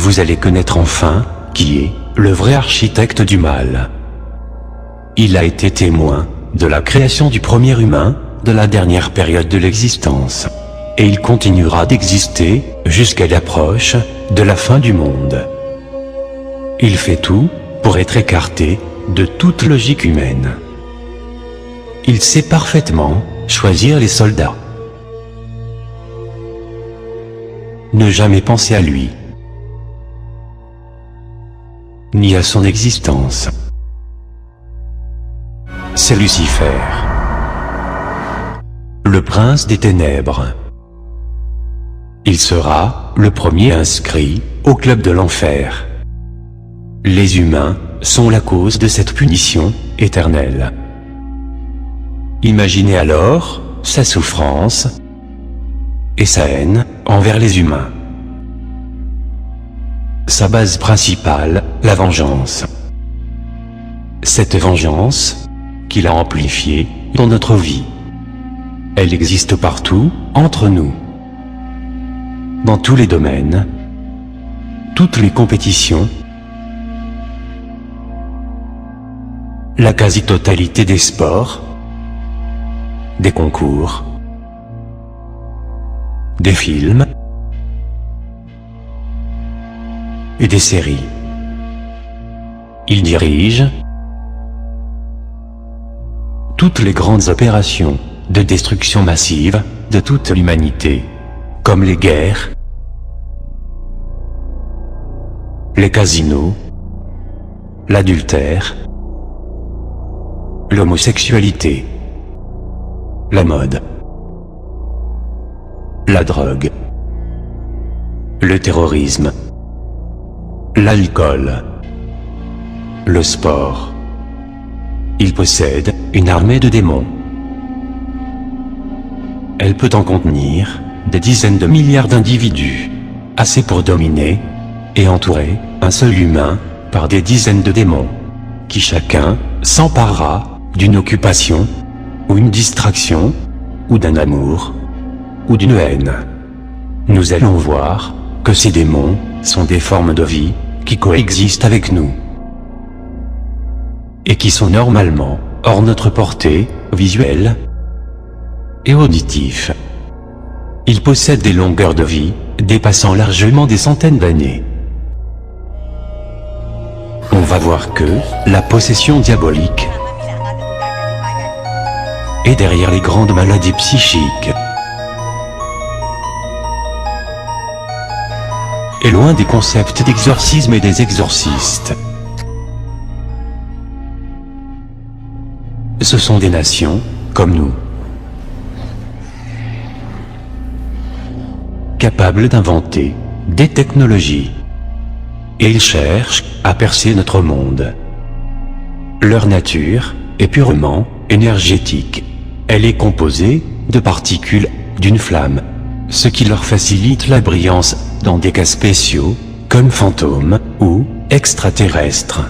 vous allez connaître enfin qui est le vrai architecte du mal. Il a été témoin de la création du premier humain, de la dernière période de l'existence. Et il continuera d'exister jusqu'à l'approche de la fin du monde. Il fait tout pour être écarté de toute logique humaine. Il sait parfaitement choisir les soldats. Ne jamais penser à lui, ni à son existence. C'est Lucifer, le prince des ténèbres. Il sera le premier inscrit au club de l'enfer. Les humains sont la cause de cette punition éternelle. Imaginez alors sa souffrance et sa haine envers les humains. Sa base principale, la vengeance. Cette vengeance qu'il a amplifiée dans notre vie. Elle existe partout, entre nous. Dans tous les domaines, toutes les compétitions, la quasi-totalité des sports, des concours, des films et des séries. Il dirige toutes les grandes opérations de destruction massive de toute l'humanité, comme les guerres, les casinos, l'adultère, l'homosexualité, la mode, la drogue, le terrorisme, l'alcool, le sport. Il possède une armée de démons. Elle peut en contenir des dizaines de milliards d'individus, assez pour dominer et entourer un seul humain par des dizaines de démons, qui chacun s'emparera d'une occupation, ou une distraction, ou d'un amour, ou d'une haine. Nous allons voir que ces démons sont des formes de vie qui coexistent avec nous, et qui sont normalement hors notre portée visuelle et auditive. Ils possèdent des longueurs de vie dépassant largement des centaines d'années. On va voir que la possession diabolique est derrière les grandes maladies psychiques, et loin des concepts d'exorcisme et des exorcistes. Ce sont des nations comme nous, capables d'inventer des technologies, et ils cherchent à percer notre monde. Leur nature est purement énergétique. Elle est composée de particules d'une flamme, ce qui leur facilite la brillance dans des cas spéciaux, comme fantômes ou extraterrestres.